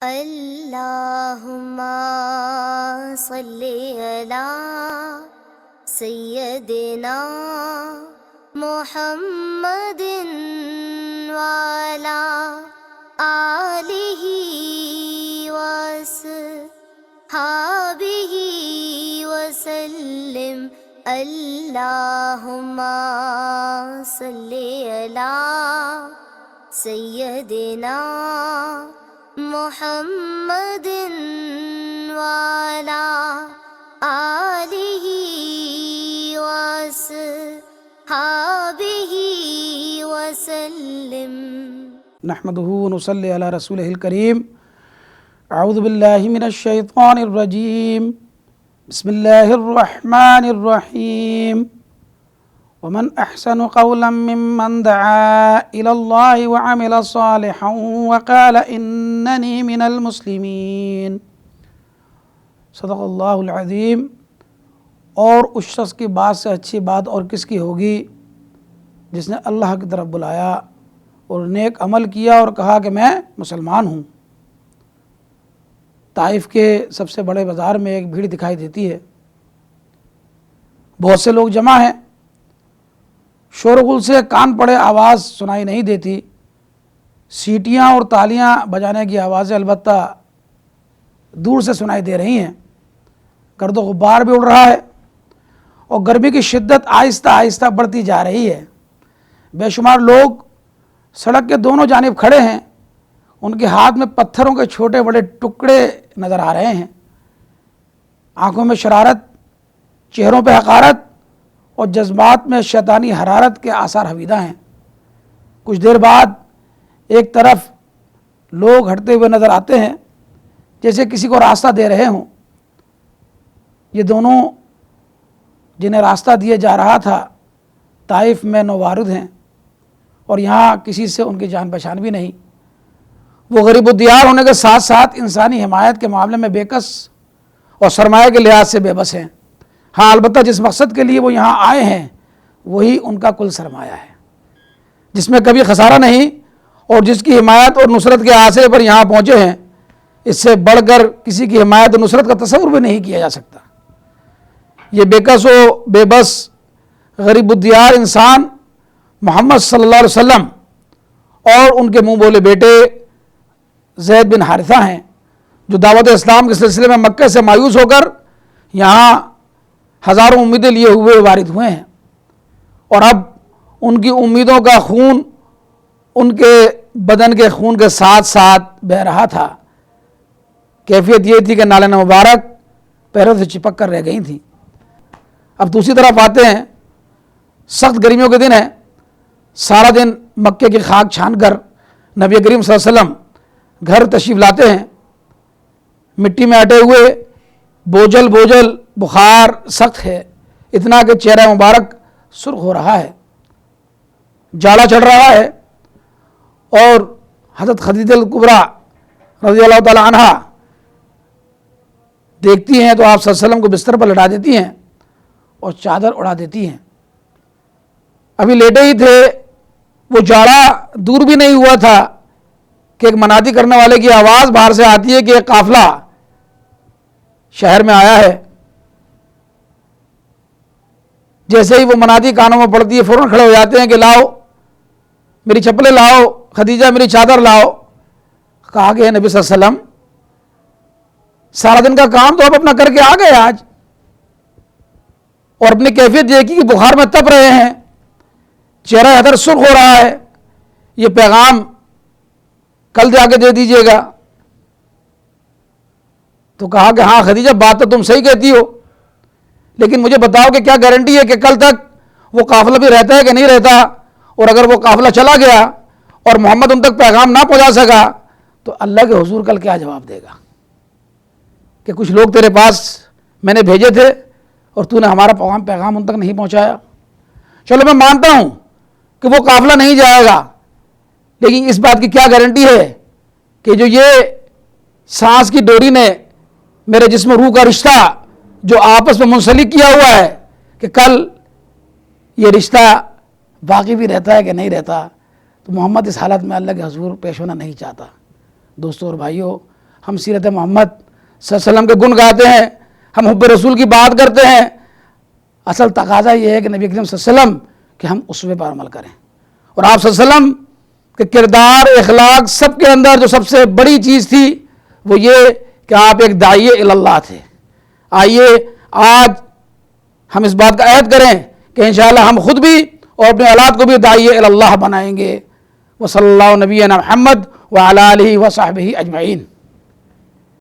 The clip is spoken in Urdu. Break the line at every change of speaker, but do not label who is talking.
اللہم صلی علی سیدنا محمد وعلی آلہ وصحبہ وسلم۔ اللہم صلی علی سیدنا محمد وعلی آلہ وصحبہ وسلم۔
نحمدہ ونصلی علی رسولہ الکریم۔ اعوذ باللہ من الشیطان الرجیم، بسم اللہ الرحمن الرحیم۔ ومن احسن قولا ممن دعا الى اللہ وعمل صالحا وقال اننی من المسلمین۔ صدق اللہ العظیم۔ اور اس شخص کی بات سے اچھی بات اور کس کی ہوگی جس نے اللہ کی طرف بلایا اور نیک عمل کیا اور کہا کہ میں مسلمان ہوں۔ طائف کے سب سے بڑے بازار میں ایک بھیڑ دکھائی دیتی ہے، بہت سے لوگ جمع ہیں، شور و غل سے کان پڑے آواز سنائی نہیں دیتی، سیٹیاں اور تالیاں بجانے کی آوازیں البتہ دور سے سنائی دے رہی ہیں، گرد و غبار بھی اڑ رہا ہے اور گرمی کی شدت آہستہ آہستہ بڑھتی جا رہی ہے۔ بے شمار لوگ سڑک کے دونوں جانب کھڑے ہیں، ان کے ہاتھ میں پتھروں کے چھوٹے بڑے ٹکڑے نظر آ رہے ہیں، آنکھوں میں شرارت، چہروں پہ حقارت اور جذبات میں شیطانی حرارت کے آثار حویدہ ہیں۔ کچھ دیر بعد ایک طرف لوگ ہٹتے ہوئے نظر آتے ہیں جیسے کسی کو راستہ دے رہے ہوں۔ یہ دونوں جنہیں راستہ دیا جا رہا تھا طائف میں نووارد ہیں اور یہاں کسی سے ان کی جان پہچان بھی نہیں۔ وہ غریب الدیار ہونے کے ساتھ ساتھ انسانی حمایت کے معاملے میں بے کس اور سرمایہ کے لحاظ سے بے بس ہیں۔ ہاں البتہ جس مقصد کے لیے وہ یہاں آئے ہیں وہی ان کا کل سرمایہ ہے، جس میں کبھی خسارہ نہیں، اور جس کی حمایت اور نصرت کے آسے پر یہاں پہنچے ہیں، اس سے بڑھ کر کسی کی حمایت اور نصرت کا تصور بھی نہیں کیا جا سکتا۔ یہ بے کس و بے بس غریب الدیار انسان محمد صلی اللہ علیہ وسلم اور ان کے منہ بولے بیٹے زید بن حارثہ ہیں، جو دعوت اسلام کے سلسلے میں مکہ سے مایوس ہو کر یہاں ہزاروں امیدیں لیے ہوئے وارد ہوئے ہیں، اور اب ان کی امیدوں کا خون ان کے بدن کے خون کے ساتھ ساتھ بہہ رہا تھا۔ کیفیت یہ تھی کہ نالین مبارک پیروں سے چپک کر رہ گئی تھیں۔ اب دوسری طرف آتے ہیں، سخت گرمیوں کے دن ہیں، سارا دن مکے کی خاک چھان کر نبی کریم صلی اللہ علیہ وسلم گھر تشریف لاتے ہیں، مٹی میں اٹے ہوئے بوجھل بخار سخت ہے، اتنا کہ چہرہ مبارک سرخ ہو رہا ہے، جاڑا چڑھ رہا ہے، اور حضرت خدیجہ الکبریٰ رضی اللہ تعالی عنہا دیکھتی ہیں تو آپ صلی اللہ علیہ وسلم کو بستر پر لٹا دیتی ہیں اور چادر اڑا دیتی ہیں۔ ابھی لیٹے ہی تھے، وہ جاڑا دور بھی نہیں ہوا تھا کہ ایک منادی کرنے والے کی آواز باہر سے آتی ہے کہ ایک قافلہ شہر میں آیا ہے۔ جیسے ہی وہ منادی کانوں میں پڑتی ہے فوراً کھڑے ہو جاتے ہیں کہ لاؤ میری چپلیں، لاؤ خدیجہ میری چادر لاؤ۔ کہا کہ نبی صلی اللہ علیہ وسلم سارا دن کا کام تو آپ اپنا کر کے آ گئے آج، اور اپنی کیفیت دیکھی کہ بخار میں تپ رہے ہیں، چہرہ حیدر سرخ ہو رہا ہے، یہ پیغام کل جا کے دے دیجیے گا۔ تو کہا کہ ہاں خدیجہ بات تو تم صحیح کہتی ہو، لیکن مجھے بتاؤ کہ کیا گارنٹی ہے کہ کل تک وہ قافلہ بھی رہتا ہے کہ نہیں رہتا، اور اگر وہ قافلہ چلا گیا اور محمد ان تک پیغام نہ پہنچا سکا تو اللہ کے حضور کل کیا جواب دے گا کہ کچھ لوگ تیرے پاس میں نے بھیجے تھے اور تو نے ہمارا پیغام ان تک نہیں پہنچایا۔ چلو میں مانتا ہوں کہ وہ قافلہ نہیں جائے گا، لیکن اس بات کی کیا گارنٹی ہے کہ جو یہ سانس کی ڈوری نے میرے جسم روح کا رشتہ جو آپس میں منسلک کیا ہوا ہے کہ کل یہ رشتہ باقی بھی رہتا ہے کہ نہیں رہتا۔ تو محمد اس حالت میں اللہ کے حضور پیش ہونا نہیں چاہتا۔ دوستوں اور بھائیوں، ہم سیرت محمد صلی اللہ علیہ وسلم کے گن گاتے ہیں، ہم حب رسول کی بات کرتے ہیں، اصل تقاضا یہ ہے کہ نبی کریم صلی اللہ علیہ وسلم کہ ہم اسوے پر عمل کریں، اور آپ صلی اللہ علیہ وسلم کے کردار اخلاق سب کے اندر جو سب سے بڑی چیز تھی وہ یہ کہ آپ ایک داعی اللہ تھے۔ آئیے آج ہم اس بات کا عہد کریں کہ انشاءاللہ ہم خود بھی اور اپنے اولاد کو بھی داعی اللہ بنائیں گے۔ وصلی اللہ نبینا محمد وعلی آلہ وصحبہ اجمعین۔